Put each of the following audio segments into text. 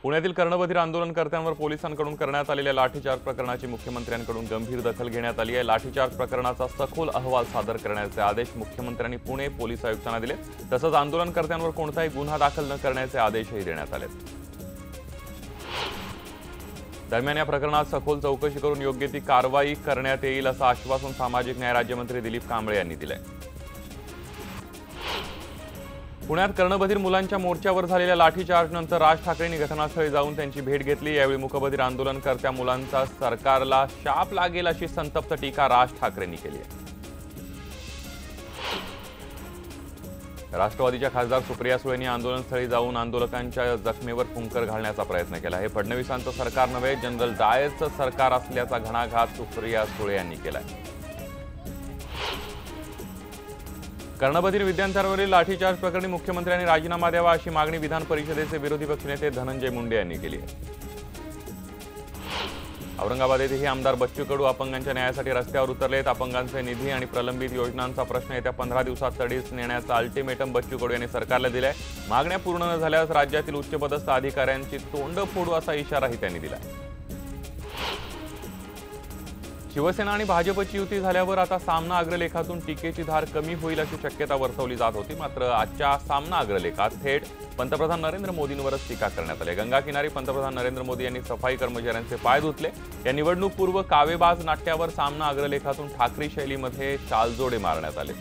पुण्यातील कर्णबधीर आंदोलनकर्त्यांवर पोलिसांकडून करण्यात आलेल्या लाठीचार्ज प्रकरणाची मुख्यमंत्र्यांकडून गंभीर दखल घेण्यात आली आहे। लाठीचार्ज प्रकरणाचा सखोल अहवाल सादर करण्याचे आदेश मुख्यमंत्र्यांनी पुणे पोलीस आयुक्तांना दिले। तसंच आंदोलनकर्त्यांवर कोणताही गुन्हा दाखल न करण्याचे आदेशही देण्यात आले। दरम्यान या प्रकरणात सखोल चौकशी करून योग्य ती कारवाई करण्यात येईल असं आश्वासन सामाजिक न्याय राज्यमंत्री दिलीप कांबळे यांनी दिलंय। पुण्यात कर्णबधीर मुलांच्या मोर्चावर झालेल्या लाठीचार्जनंतर राज ठाकरेंनी घटनास्थळी जाऊन त्यांची भेट घेतली। यावेळी मूकबधीर आंदोलनकर्त्या मुलांचा सरकारला शाप लागेल अशी संतप्त टीका राज ठाकरेंनी केली आहे। राष्ट्रवादीच्या खासदार सुप्रिया सुळेंनी आंदोलनस्थळी जाऊन आंदोलकांच्या जखमेवर फुंकर घालण्याचा प्रयत्न केला। हे फडणवीसांचं सरकार नव्हे, जनरल डायरचं सरकार असल्याचा घणाघात सुप्रिया सुळे यांनी केलाय। कर्णबधीर विद्यार्थ्यांवरील लाठीचार्ज प्रकरणी मुख्यमंत्र्यांनी राजीनामा द्यावा अशी मागणी विधान परिषदेचे विरोधी पक्षनेते धनंजय मुंडे यांनी केली आहे। औरंगाबाद येथेही आमदार बच्चू कडू अपंगांच्या न्यायासाठी रस्त्यावर उतरलेत। अपंगांचे निधी आणि प्रलंबित योजनांचा प्रश्न येत्या 15 दिवसात तडीस नेण्याचा अल्टिमेटम बच्चू कडू यांनी सरकारला दिलाय। मागण्या पूर्ण न झाल्यास राज्यातील उच्चपदस्थ अधिकाऱ्यांची तोंड फोडू असा इशाराही त्यांनी दिलाय। शिवसेना आणि भाजपची युती झाल्यावर आता सामना अग्रलेखातून टीकेची धार कमी होईल अशी शक्यता वर्तवली जात होती। मात्र आजच्या सामना अग्रलेखात थेट पंतप्रधान नरेंद्र मोदींवरच टीका करण्यात आली। गंगाकिनारी पंतप्रधान नरेंद्र मोदी यांनी सफाई कर्मचाऱ्यांचे पाय धुतले। या निवडणूकपूर्व कावेबाज नाट्यावर सामना अग्रलेखातून ठाकरी शैलीमध्ये चालजोडे मारण्यात आले।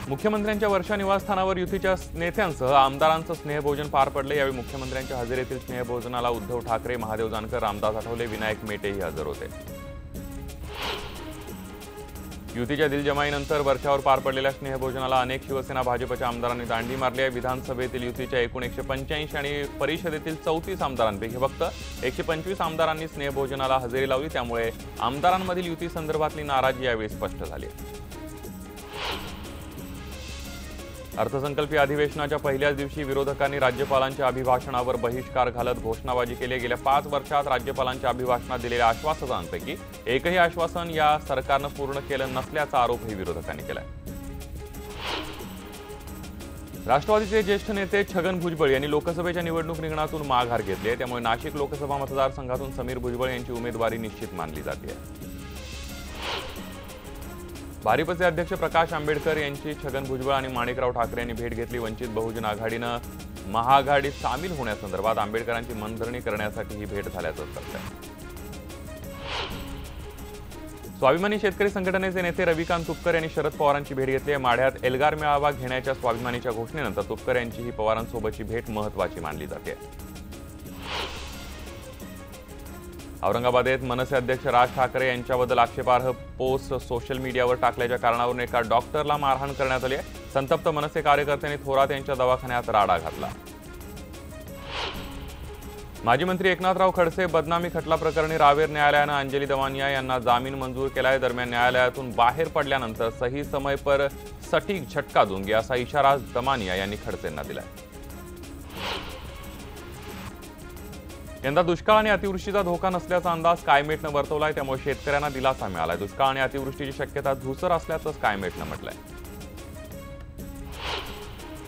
मुख्यमंत्र्यांच्या वर्षा निवासस्थानावर युतीच्या नेत्यांसह आमदारांचं स्नेहभोजन पार पडले। यावेळी मुख्यमंत्र्यांच्या हजेरीतील स्नेहभोजनाला उद्धव ठाकरे, महादेव जानकर, रामदास आठवले, विनायक मेटेही हजर होते। युतीच्या दिलजमाईनंतर वर्षावर पार पडलेल्या स्नेहभोजनाला अनेक शिवसेना भाजपच्या आमदारांनी दांडी मारली आहे। विधानसभेतील युतीच्या एकूण 185 आणि परिषदेतील 34 आमदारांपैकी फक्त 125 आमदारांनी स्नेहभोजनाला हजेरी लावली। त्यामुळे आमदारांमधील युती संदर्भातली नाराजी यावेळी स्पष्ट झाली आहे। अर्थसंकल्पीय अधिवेशनाच्या पहिल्याच दिवशी विरोधकांनी राज्यपालांच्या अभिभाषणावर बहिष्कार घालत घोषणाबाजी केली। गेल्या 5 वर्षात राज्यपालांच्या अभिभाषणात दिलेल्या आश्वासनांपैकी एकही आश्वासन या सरकारनं पूर्ण केलं नसल्याचा आरोपही विरोधकांनी केलाय। राष्ट्रवादीचे ज्येष्ठ नेते छगन भुजबळ यांनी लोकसभेच्या निवडणूक रिंगणातून माघार घेतली आहे। त्यामुळे नाशिक लोकसभा मतदारसंघातून समीर भुजबळ यांची उमेदवारी निश्चित मानली जाते। भारिपचे अध्यक्ष प्रकाश आंबेडकर यांची छगन भुजबळ आणि माणिकराव ठाकरे यांनी भेट घेतली। वंचित बहुजन आघाडीनं महाआघाडीत सामील होण्यासंदर्भात आंबेडकरांची मनधरणी करण्यासाठी ही भेट झाल्याचं चर्चा आहे। स्वाभिमानी शेतकरी संघटनेचे नेते रविकांत तुपकर यांनी शरद पवारांची भेट घेतली आहे। माढ्यात एल्गार मेळावा घेण्याच्या स्वाभिमानीच्या घोषणेनंतर तुपकर यांची ही पवारांसोबतची भेट महत्त्वाची मानली जाते। औरंगाबादेत मनसे अध्यक्ष राज ठाकरे यांच्याबद्दल आक्षेपार्ह पोस्ट सोशल मीडियावर टाकल्याच्या कारणावरून एका डॉक्टरला मारहाण करण्यात आली आहे। संतप्त मनसे कार्यकर्त्यांनी थोरात यांच्या दवाखान्यात राडा घातला। माजी मंत्री एकनाथराव खडसे बदनामी खटला प्रकरणी रावेर न्यायालयानं अंजली दमानिया यांना जामीन मंजूर केला आहे। दरम्यान न्यायालयातून बाहेर पडल्यानंतर सही समय पर सटीक झटका दूंगी असा इशारा दमानिया यांनी खडसेंना दिलाय। यंदा दुष्काळ आणि अतिवृष्टीचा धोका नसल्याचा अंदाज स्कायमेटनं वर्तवलाय। त्यामुळे शेतकऱ्यांना दिलासा मिळालाय। दुष्काळ आणि अतिवृष्टीची शक्यता धुसर असल्याचं स्कायमेटनं म्हटलंय।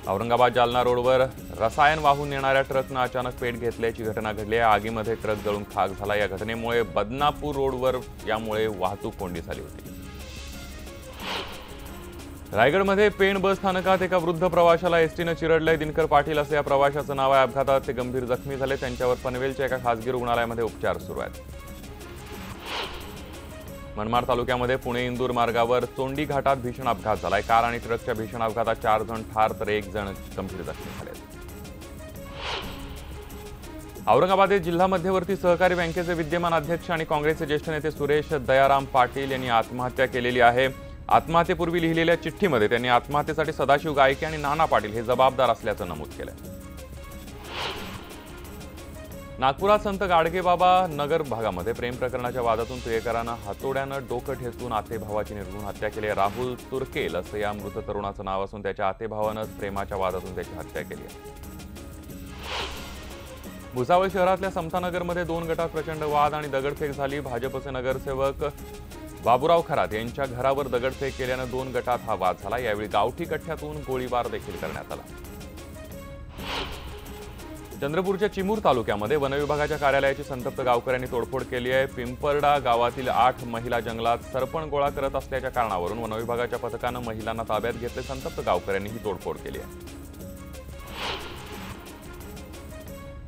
औरंगाबाद जालना रोडवर रसायन वाहून येणाऱ्या ट्रकनं अचानक पेट घेतल्याची घटना घडली आहे। आगीमध्ये ट्रक जळून खाक झाला। या घटनेमुळे बदनापूर रोडवर यामुळे वाहतूक कोंडी झाली होती। रायगडमध्ये पेण बस स्थानकात एका वृद्ध प्रवाशाला एसटीनं चिरडलंय। दिनकर पाटील असं या प्रवाशाचं नाव आहे। अपघातात ते गंभीर जखमी झाले। त्यांच्यावर पनवेलच्या एका खासगी रुग्णालयामध्ये उपचार सुरू आहेत। मनमाड तालुक्यामध्ये पुणे इंदूर मार्गावर चोंडी घाटात भीषण अपघात झालाय। कार आणि ट्रकच्या भीषण अपघातात 4 जण ठार तर 1 जण गंभीर जखमी झाले। औरंगाबाद जिल्हा मध्यवर्ती सहकारी बँकेचे विद्यमान अध्यक्ष आणि काँग्रेसचे ज्येष्ठ नेते सुरेश दयाराम पाटील यांनी आत्महत्या केलेली आहे। आत्महत्येपूर्वी लिहिलेल्या चिठ्ठीमध्ये त्यांनी आत्महत्येसाठी सदाशिव गायके आणि नाना पाटील हे जबाबदार असल्याचं नमूद केलंय। नागपुरात संत गाडगेबाबा नगर भागामध्ये प्रेम प्रकरणाच्या वादातून प्रियकरानं हातोड्यानं डोकं ठेचून आतेभावाची निर्घृण हत्या केली। राहुल तुर्केल असं या मृत तरुणाचं नाव असून त्याच्या आतेभावानंच प्रेमाच्या वादातून त्याची हत्या केली आहे। भुसावळ शहरातल्या समतानगरमध्ये 2 गटात प्रचंड वाद आणि दगडफेक झाली। भाजपचे नगरसेवक बाबूराव खरात यांच्या घरावर दगडफेक केल्यानं 2 गटात हा वाद झाला। यावेळी गावठी कट्ट्यातून गोळीबार देखील करण्यात आला। चंद्रपूरच्या चिमूर तालुक्यामध्ये वनविभागाच्या कार्यालयाची संतप्त गावकऱ्यांनी तोडफोड केली आहे। पिंपरडा गावातील 8 महिला जंगलात सरपण गोळा करत असल्याच्या कारणावरून वनविभागाच्या पथकानं महिलांना ताब्यात घेतले। संतप्त गावकऱ्यांनी ही तोडफोड केली आहे।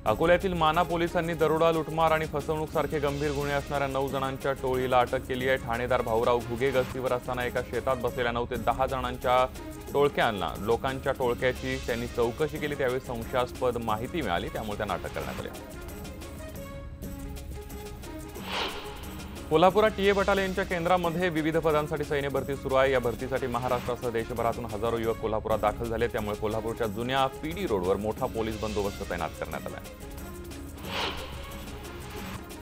अकोल्यातील माना पोलिसांनी दरोडा, लुटमार आणि फसवणूक सारखे गंभीर गुन्हे असणाऱ्या 9 जणांच्या टोळीला अटक केली आहे। ठाणेदार भाऊराव घुगे गस्तीवर असताना एका शेतात बसलेल्या 9 ते 10 जणांच्या लोकांच्या टोळक्याची त्यांनी चौकशी केली। त्यावेळी संशयास्पद माहिती मिळाली, त्यामुळे त्यांना अटक करण्यात आली। कोल्हापुरात टीए बटालियनच्या केंद्रामध्ये विविध पदांसाठी सैन्य भरती सुरू आहे। या भरतीसाठी महाराष्ट्रासह देशभरातून हजारो युवक कोल्हापुरात दाखल झाले, त्यामुळे कोल्हापूरच्या जुन्या पीडी रोडवर मोठा पोलीस बंदोबस्त तैनात करण्यात आला आहे।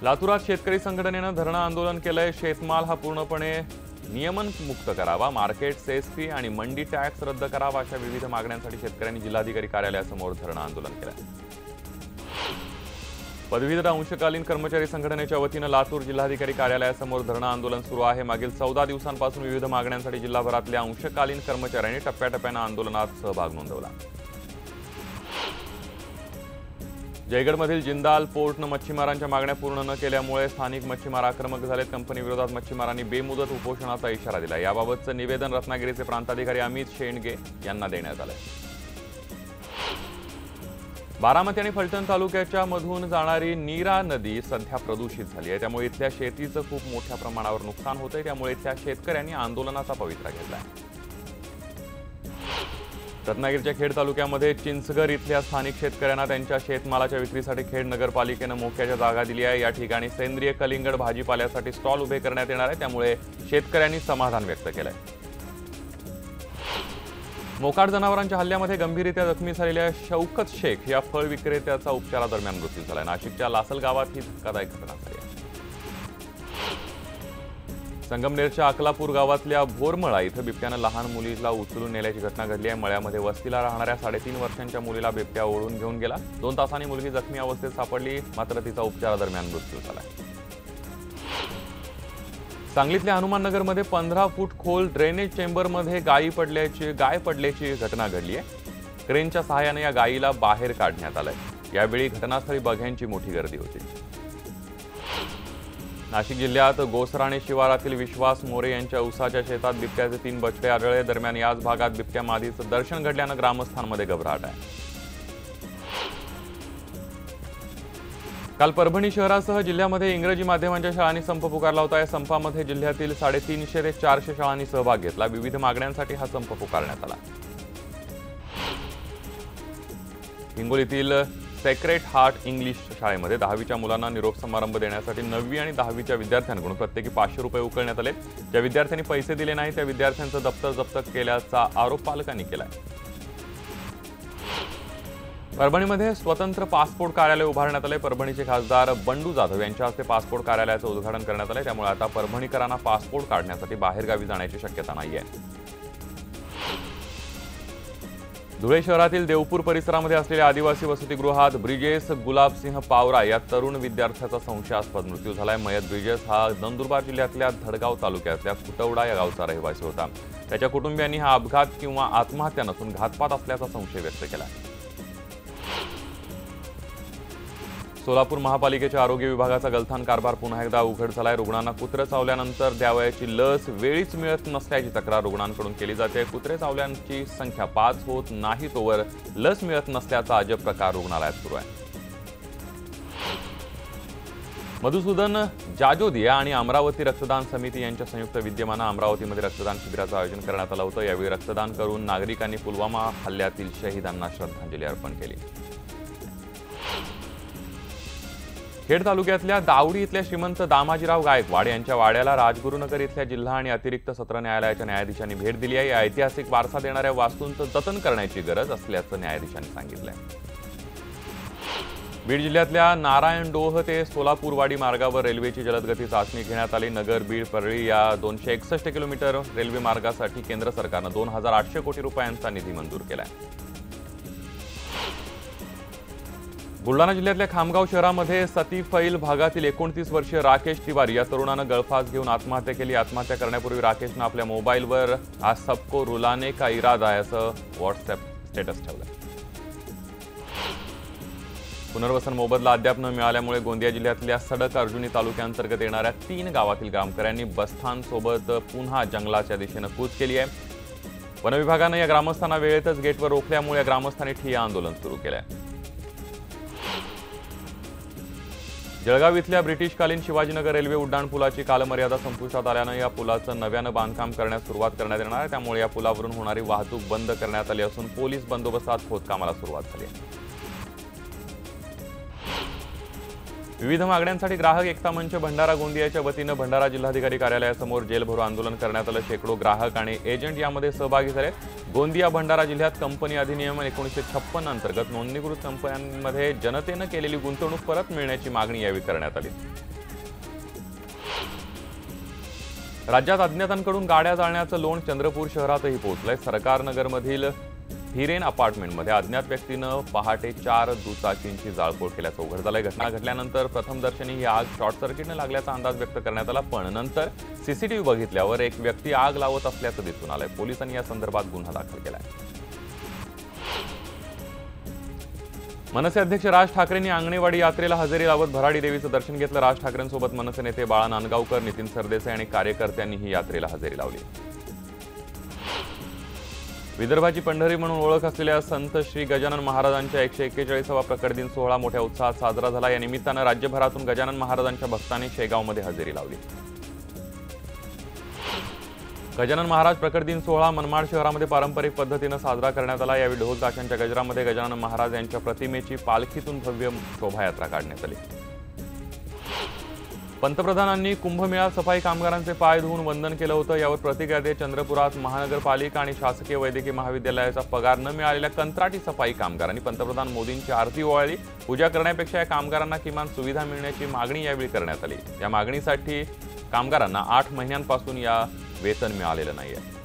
लातूरात शेतकरी संघटनेनं धरणं आंदोलन केलंय। शेतमाल हा पूर्णपणे नियमनमुक्त करावा, मार्केट सेस फी आणि मंडी टॅक्स रद्द करावा अशा विविध मागण्यांसाठी शेतकऱ्यांनी जिल्हाधिकारी कार्यालयासमोर धरणं आंदोलन केलं। पदवीधर अंशकालीन कर्मचारी संघटनेच्या वतीनं लातूर जिल्हाधिकारी कार्यालयासमोर धरणं आंदोलन सुरू आहे। मागील 14 दिवसांपासून विविध मागण्यांसाठी जिल्हाभरातल्या अंशकालीन कर्मचाऱ्यांनी टप्प्याटप्प्यानं आंदोलनात सहभाग नोंदवला। जयगडमधील जिंदाल पोर्टनं मच्छीमारांच्या मागण्या पूर्ण न केल्यामुळे स्थानिक मच्छीमार आक्रमक झालेत। कंपनीविरोधात मच्छीमारांनी बेमुदत उपोषणाचा इशारा दिला। याबाबतचं निवेदन रत्नागिरीचे प्रांताधिकारी अमित शेंडगे यांना देण्यात आलंय। बारामती आणि फलटण तालुक्याच्या मधून जाणारी नीरा नदी सध्या प्रदूषित झाली आहे, त्यामुळे इथल्या शेतीचं खूप मोठ्या प्रमाणावर नुकसान होतंय। त्यामुळे इथल्या शेतकऱ्यांनी आंदोलनाचा पवित्रा घेतलाय। रत्नागिरीच्या खेड तालुक्यामध्ये चिंचघर इथल्या स्थानिक शेतकऱ्यांना त्यांच्या शेतमालाच्या विक्रीसाठी खेड नगरपालिकेनं मोक्याच्या जागा दिली आहे। या ठिकाणी सेंद्रिय कलिंगड भाजीपाल्यासाठी स्टॉल उभे करण्यात येणार आहे, त्यामुळे शेतकऱ्यांनी समाधान व्यक्त केलंय। मोकाट जनावरांच्या हल्ल्यामध्ये गंभीररित्या जखमी झालेल्या शौकत शेख या फळ विक्रेत्याचा उपचारादरम्यान मृत्यू झाला। नाशिकच्या लासल गावात ही धक्कादायक घटना झाली आहे। संगमनेरच्या अकलापूर गावातल्या भोरमळा इथं बिबट्यानं लहान मुलीला उचलून नेल्याची घटना घडली आहे। मळ्यामध्ये वस्तीला राहणाऱ्या 3.5 वर्षांच्या मुलीला बिबट्या ओढून घेऊन गेला। 2 तासांनी मुलगी जखमी अवस्थेत सापडली, मात्र तिचा उपचारादरम्यान मृत्यू झाला। सांगलीतल्या हनुमाननगरमध्ये 15 फूट खोल ड्रेनेज चेंबरमध्ये गाय पडल्याची घटना घडली आहे। क्रेनच्या सहाय्याने या गायीला बाहेर काढण्यात आलंय। यावेळी घटनास्थळी बघ्यांची मोठी गर्दी होती। नाशिक जिल्ह्यात गोसराणे शिवारातील विश्वास मोरे यांच्या उसाच्या शेतात बिबट्याचे 3 बछडे आढळले। दरम्यान याच भागात बिबट्या मादीचं दर्शन घडल्यानं ग्रामस्थांमध्ये घबराट आहे। काल परभणी शहरासह जिल्ह्यामध्ये इंग्रजी माध्यमांच्या शाळांनी संप पुकारला होता। या संपामध्ये जिल्ह्यातील 350 ते 400 शाळांनी सहभाग घेतला। विविध मागण्यांसाठी हा संप पुकारण्यात आला। हिंगोलीतील सेक्रेट हार्ट इंग्लिश शाळेमध्ये 10वीच्या मुलांना निरोप समारंभ देण्यासाठी 9वी आणि 10वीच्या विद्यार्थ्यांकडून प्रत्येकी 500 रुपये उकळण्यात आले। ज्या विद्यार्थ्यांनी पैसे दिले नाही त्या विद्यार्थ्यांचं दप्तर जप्त केल्याचा आरोप पालकांनी केलाय। परभणीमध्ये स्वतंत्र पासपोर्ट कार्यालय उभारण्यात आले। परभणीचे खासदार बंडू जाधव यांच्या हस्ते पासपोर्ट कार्यालयाचं उद्घाटन करण्यात आले। त्यामुळे आता परभणीकरांना पासपोर्ट काढण्यासाठी बाहेरगावी जाण्याची शक्यता नाहीये। धुळे शहरातील देवपूर परिसरामध्ये असलेल्या आदिवासी वसतिगृहात ब्रिजेश गुलाबसिंह पावरा या तरुण विद्यार्थ्याचा संशयास्पद मृत्यू झालाय। मयत ब्रिजेश हा नंदुरबार जिल्ह्यातल्या धडगाव तालुक्यातल्या खुटवडा या गावचा रहिवासी होता। त्याच्या कुटुंबियांनी हा अपघात किंवा आत्महत्या नसून घातपात असल्याचा संशय व्यक्त केला। सोलापूर महापालिकेच्या आरोग्य विभागाचा गलथान कारभार पुन्हा एकदा उघड झालाय। रुग्णांना कुत्रे चावल्यानंतर द्यावयाची लस वेळीच मिळत नसल्याची तक्रार रुग्णांकडून केली जाते। कुत्रे चावल्यांची संख्या 5 होत नाही तोवर लस मिळत नसल्याचा अजब प्रकार रुग्णालयात सुरू आहे। मधुसूदन जाजोदिया आणि अमरावती रक्तदान समिती यांच्या संयुक्त विद्यमानं अमरावतीमध्ये रक्तदान शिबिराचं आयोजन करण्यात आलं होतं। यावेळी रक्तदान करून नागरिकांनी पुलवामा हल्ल्यातील शहीदांना श्रद्धांजली अर्पण केली। खेड तालुक्यातल्या दावडी इथल्या श्रीमंत दामाजीराव गायकवाड यांच्या वाड्याला राजगुरुनगर इथल्या जिल्हा आणि अतिरिक्त सत्र न्यायालयाच्या न्यायाधीशांनी भेट दिली आहे। या ऐतिहासिक वारसा देणाऱ्या वास्तूंचं जतन करण्याची गरज असल्याचं न्यायाधीशांनी सांगितलंय। बीड जिल्ह्यातल्या नारायणडोह ते सोलापूरवाडी मार्गावर रेल्वेची जलदगती चाचणी घेण्यात आली। नगर बीड परळी या 261 किलोमीटर रेल्वे मार्गासाठी केंद्र सरकारनं 2800 कोटी रुपयांचा निधी मंजूर केलाय। बुलढाणा जिल्ह्यातल्या खामगाव शहरामध्ये सतीफैल भागातील 29 वर्षीय राकेश तिवारी या तरुणानं गळफास घेऊन आत्महत्या केली। आत्महत्या करण्यापूर्वी राकेशनं आपल्या मोबाईलवर आज सबको रुलाने का इरादा असं व्हॉट्सअप स्टेटस ठेवलं। पुनर्वसन मोबदला अद्याप न मिळाल्यामुळे गोंदिया जिल्ह्यातल्या सडक अर्जुनी तालुक्यांतर्गत येणाऱ्या 3 गावातील ग्रामकऱ्यांनी बस्थानसोबत पुन्हा जंगलाच्या दिशेनं कूच केली आहे। वनविभागानं या ग्रामस्थांना वेळेतच गेटवर रोखल्यामुळे या ग्रामस्थांनी ठिय्या आंदोलन सुरू केलंय। जळगाव इथल्या ब्रिटिशकालीन शिवाजीनगर रेल्वे उड्डाणपुलाची कालमर्यादा संपुष्टात आल्यानं या पुलाचं नव्यानं बांधकाम करण्यास सुरुवात करण्यात येणार आहे। त्यामुळे या पुलावरून होणारी वाहतूक बंद करण्यात आली असून पोलीस बंदोबस्तात खोदकामाला सुरुवात झाली आहे। विविध मागण्यांसाठी ग्राहक एकता मंच भंडारा गोंदियाच्या वतीनं भंडारा जिल्हाधिकारी कार्यालयासमोर जेलभरो आंदोलन करण्यात आलं। शेकडो ग्राहक आणि एजंट यामध्ये सहभागी झाले। गोंदिया भंडारा जिल्ह्यात कंपनी अधिनियम 1956 अंतर्गत नोंदणीकृत कंपन्यांमध्ये जनतेनं केलेली गुंतवणूक परत मिळण्याची मागणी यावेळी करण्यात आली। राज्यात अज्ञातांकडून गाड्या जाळण्याचं लोण चंद्रपूर शहरातही पोहोचलंय। सरकारनगरमधील हिरेन अपार्टमेंटमध्ये अज्ञात व्यक्तीनं पहाटे 4 दुचाकींची जाळपोळ केल्याचं उघड झालंय। घटना घडल्यानंतर प्रथमदर्शनी ही आग शॉर्ट सर्किटने लागल्याचा अंदाज व्यक्त करण्यात आला, पण नंतर सीसीटीव्ही बघितल्यावर एक व्यक्ती आग लावत असल्याचं दिसून आलंय। पोलिसांनी या संदर्भात गुन्हा दाखल केलाय। मनसे अध्यक्ष राज ठाकरेंनी आंगणेवाडी यात्रेला हजेरी लावत भराडी देवीचं दर्शन घेतलं। राज ठाकरेंसोबत मनसे नेते बाळा नांदगावकर, नितीन सरदेसाई आणि कार्यकर्त्यांनी ही यात्रेला हजेरी लावली। विदर्भाची पंढरी म्हणून ओळख असलेल्या संत श्री गजानन महाराजांच्या 141वा प्रकट दिन सोहळा मोठ्या उत्साहात साजरा झाला। या निमित्तानं राज्यभरातून गजानन महाराजांच्या भक्तांनी शेगावमध्ये हजेरी लावली। गजानन महाराज प्रकट दिन सोहळा मनमाड शहरामध्ये पारंपरिक पद्धतीनं साजरा करण्यात आला। यावेळी ढोल ताशांच्या गजरामध्ये गजानन महाराज यांच्या प्रतिमेची पालखीतून भव्य शोभायात्रा काढण्यात आली। पंतप्रधानांनी कुंभमेळ्यात सफाई कामगारांचे पाय धुवून वंदन केलं होतं। यावर प्रतिक्रिया देत चंद्रपुरात महानगरपालिका आणि शासकीय वैद्यकीय महाविद्यालयाचा पगार न मिळालेल्या कंत्राटी सफाई कामगारांनी पंतप्रधान मोदींची आरती ओवाळली। पूजा करण्यापेक्षा या कामगारांना किमान सुविधा मिळण्याची मागणी यावेळी करण्यात आली। या मागणीसाठी कामगारांना 8 महिन्यांपासून या वेतन मिळालेलं नाहीये।